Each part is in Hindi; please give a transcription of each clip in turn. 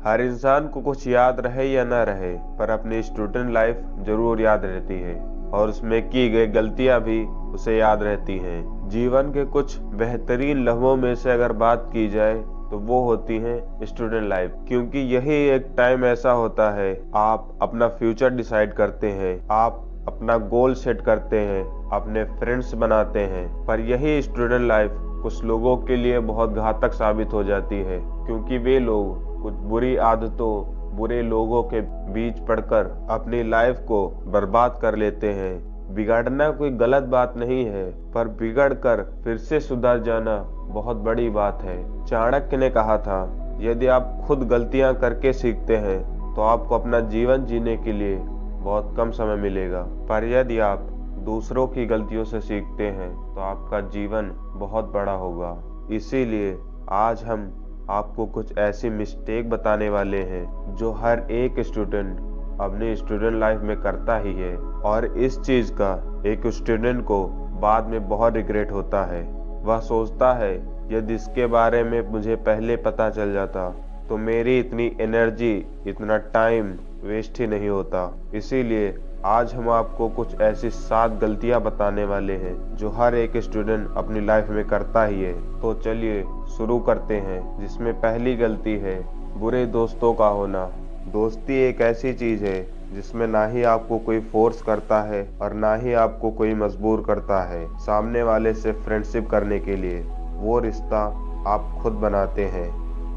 हर इंसान को कुछ याद रहे या ना रहे, पर अपनी स्टूडेंट लाइफ जरूर याद रहती है और उसमें की गई गलतियां भी उसे याद रहती हैं। जीवन के कुछ बेहतरीन लम्हों में से अगर बात की जाए तो वो होती है स्टूडेंट लाइफ, क्योंकि यही एक टाइम ऐसा होता है आप अपना फ्यूचर डिसाइड करते हैं, आप अपना गोल सेट करते हैं, अपने फ्रेंड्स बनाते हैं। पर यही स्टूडेंट लाइफ कुछ लोगों के लिए बहुत घातक साबित हो जाती है, क्योंकि वे लोग कुछ बुरी आदतों, बुरे लोगों के बीच पड़कर अपनी लाइफ को बर्बाद कर लेते हैं। बिगड़ना कोई गलत बात नहीं है, पर बिगड़कर फिर से सुधर जाना बहुत बड़ी बात है। चाणक्य ने कहा था, यदि आप खुद गलतियां करके सीखते हैं तो आपको अपना जीवन जीने के लिए बहुत कम समय मिलेगा, पर यदि आप दूसरों की गलतियों से सीखते हैं तो आपका जीवन बहुत बड़ा होगा। इसीलिए आज हम आपको कुछ ऐसी मिस्टेक बताने वाले हैं जो हर एक स्टूडेंट अपनी स्टूडेंट लाइफ में करता ही है, और इस चीज का एक स्टूडेंट को बाद में बहुत रिग्रेट होता है। वह सोचता है, यदि इसके बारे में मुझे पहले पता चल जाता तो मेरी इतनी एनर्जी, इतना टाइम वेस्ट ही नहीं होता। इसीलिए आज हम आपको कुछ ऐसी 7 गलतियां बताने वाले हैं जो हर एक स्टूडेंट अपनी लाइफ में करता ही है। तो चलिए शुरू करते हैं, जिसमें पहली गलती है बुरे दोस्तों का होना। दोस्ती एक ऐसी चीज है जिसमें ना ही आपको कोई फोर्स करता है और ना ही आपको कोई मजबूर करता है सामने वाले से फ्रेंडशिप करने के लिए। वो रिश्ता आप खुद बनाते हैं।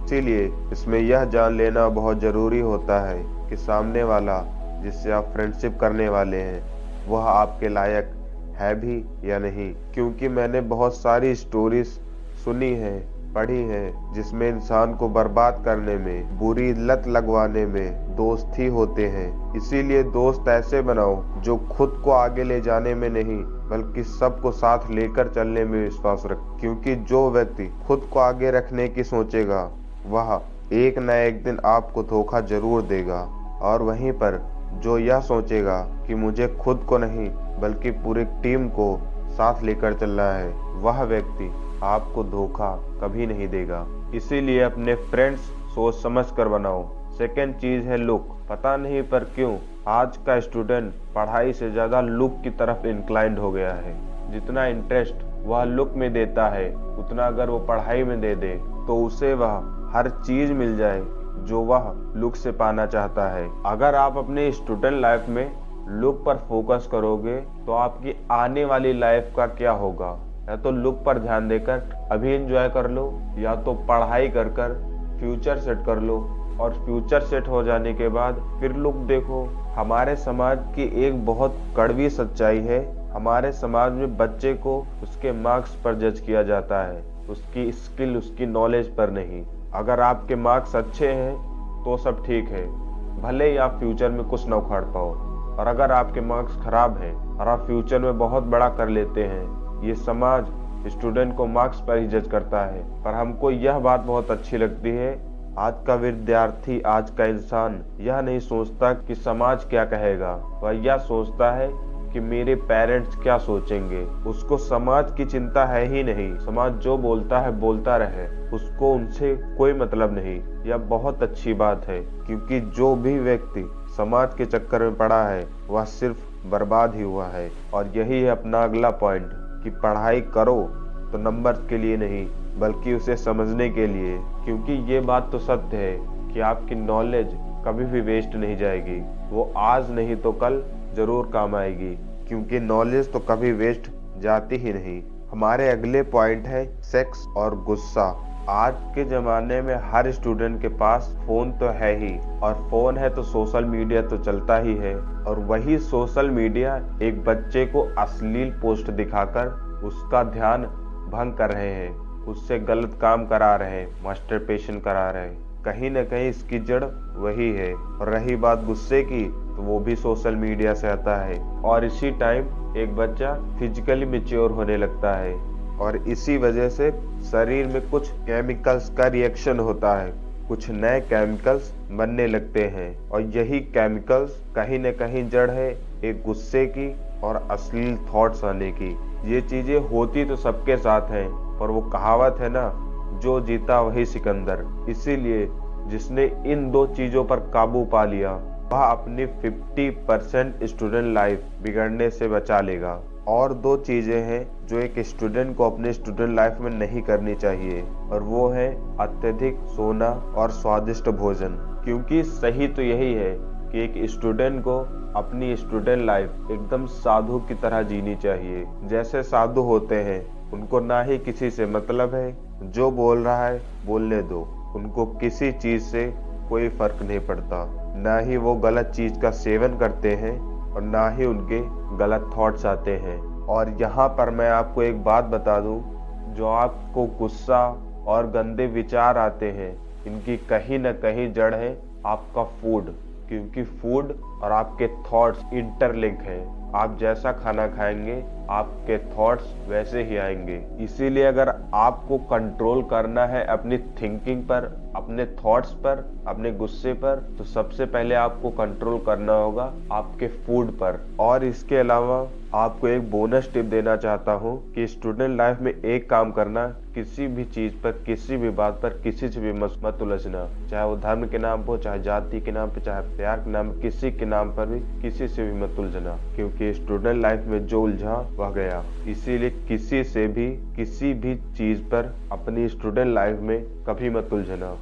इसीलिए इसमें यह जान लेना बहुत जरूरी होता है कि सामने वाला जिससे आप फ्रेंडशिप करने वाले हैं वह आपके लायक है भी या नहीं। क्योंकि मैंने बहुत सारी स्टोरीज सुनी है, पढ़ी है, जिसमें इंसान को बर्बाद करने में, बुरी लत लगवाने में दोस्त ही होते हैं। इसीलिए दोस्त ऐसे बनाओ जो खुद को आगे ले जाने में नहीं बल्कि सबको साथ लेकर चलने में विश्वास रखे। क्योंकि जो व्यक्ति खुद को आगे रखने की सोचेगा वह एक न एक दिन आपको धोखा जरूर देगा, और वहीं पर जो यह सोचेगा कि मुझे खुद को नहीं बल्कि पूरी टीम को साथ लेकर चलना है, वह व्यक्ति आपको धोखा कभी नहीं देगा। इसीलिए अपने फ्रेंड्स सोच समझ कर बनाओ। सेकंड चीज है लुक। पता नहीं पर क्यों आज का स्टूडेंट पढ़ाई से ज्यादा लुक की तरफ इंक्लाइंड हो गया है। जितना इंटरेस्ट वह लुक में देता है उतना अगर वो पढ़ाई में दे दे तो उसे वह हर चीज मिल जाए जो वह लुक से पाना चाहता है। अगर आप अपने स्टूडेंट लाइफ में लुक पर फोकस करोगे तो आपकी आने वाली लाइफ का क्या होगा? या तो लुक पर ध्यान देकर अभी एंजॉय कर लो, या तो पढ़ाई कर कर फ्यूचर सेट कर लो, और फ्यूचर सेट हो जाने के बाद फिर लुक देखो। हमारे समाज की एक बहुत कड़वी सच्चाई है, हमारे समाज में बच्चे को उसके मार्क्स पर जज किया जाता है, उसकी स्किल, उसकी नॉलेज पर नहीं। अगर आपके मार्क्स अच्छे हैं तो सब ठीक है, भले ही आप फ्यूचर में कुछ ना उखाड़ पाओ, और अगर आपके मार्क्स खराब हैं और आप फ्यूचर में बहुत बड़ा कर लेते हैं, ये समाज स्टूडेंट को मार्क्स पर ही जज करता है। पर हमको यह बात बहुत अच्छी लगती है, आज का विद्यार्थी, आज का इंसान यह नहीं सोचता कि समाज क्या कहेगा, वह यह सोचता है कि मेरे पेरेंट्स क्या सोचेंगे। उसको समाज की चिंता है ही नहीं, समाज जो बोलता है बोलता रहे, उसको उनसे कोई मतलब नहीं। यह बहुत अच्छी बात है, क्योंकि जो भी व्यक्ति समाज के चक्कर में पड़ा है वह सिर्फ बर्बाद ही हुआ है। और यही है अपना अगला पॉइंट कि पढ़ाई करो तो नंबर के लिए नहीं बल्कि उसे समझने के लिए। क्योंकि ये बात तो सत्य है कि आपकी नॉलेज कभी भी वेस्ट नहीं जाएगी, वो आज नहीं तो कल जरूर काम आएगी, क्योंकि नॉलेज तो कभी वेस्ट जाती ही नहीं। हमारे अगले पॉइंट है सेक्स और गुस्सा। आज के जमाने में हर स्टूडेंट के पास फोन तो है ही, और फोन है तो सोशल मीडिया तो चलता ही है, और वही सोशल मीडिया एक बच्चे को अश्लील पोस्ट दिखाकर उसका ध्यान भंग कर रहे हैं, उससे गलत काम करा रहे हैं, मास्टरपेशन करा रहे हैं। कहीं न कहीं इसकी जड़ वही है। और रही बात गुस्से की, तो वो भी सोशल मीडिया से आता है, और इसी टाइम एक बच्चा फिजिकली मैच्योर होने लगता है, और इसी वजह से शरीर में कुछ केमिकल्स का रिएक्शन होता है, कुछ नए केमिकल्स बनने लगते हैं, और यही केमिकल्स कहीं न कहीं जड़ है एक गुस्से की और अश्लील थॉट्स आने की। ये चीजें होती तो सबके साथ हैं, पर वो कहावत है ना, जो जीता वही सिकंदर। इसीलिए जिसने इन दो चीजों पर काबू पा लिया वह अपनी 50% स्टूडेंट लाइफ बिगड़ने से बचा लेगा। और दो चीजें हैं जो एक स्टूडेंट को अपने स्टूडेंट लाइफ में नहीं करनी चाहिए, और वो है अत्यधिक सोना और स्वादिष्ट भोजन। क्योंकि सही तो यही है कि एक स्टूडेंट को अपनी स्टूडेंट लाइफ एकदम साधु की तरह जीनी चाहिए। जैसे साधु होते हैं, उनको ना ही किसी से मतलब है, जो बोल रहा है बोलने दो, उनको किसी चीज से कोई फर्क नहीं पड़ता, ना ही वो गलत चीज का सेवन करते हैं और ना ही उनके गलत थॉट्स आते हैं। और यहाँ पर मैं आपको एक बात बता दूं, जो आपको गुस्सा और गंदे विचार आते हैं, इनकी कहीं ना कहीं जड़ है आपका फूड। क्योंकि फूड और आपके थॉट्स इंटरलिंक हैं। आप जैसा खाना खाएंगे आपके थॉट्स वैसे ही आएंगे। इसीलिए अगर आपको कंट्रोल करना है अपनी थिंकिंग पर, अपने थॉट्स पर, अपने गुस्से पर, तो सबसे पहले आपको कंट्रोल करना होगा आपके फूड पर। और इसके अलावा आपको एक बोनस टिप देना चाहता हूँ कि स्टूडेंट लाइफ में एक काम करना, किसी भी चीज पर, किसी भी बात पर किसी से भी मत उलझना, चाहे वो धर्म के नाम पर, चाहे जाति के नाम पर, चाहे प्यार के नाम पर, किसी के नाम पर भी किसी से भी मत उलझना। क्योंकि स्टूडेंट लाइफ में जो उलझा वह गया। इसीलिए किसी से भी किसी भी चीज पर अपनी स्टूडेंट लाइफ में कभी मत उलझना।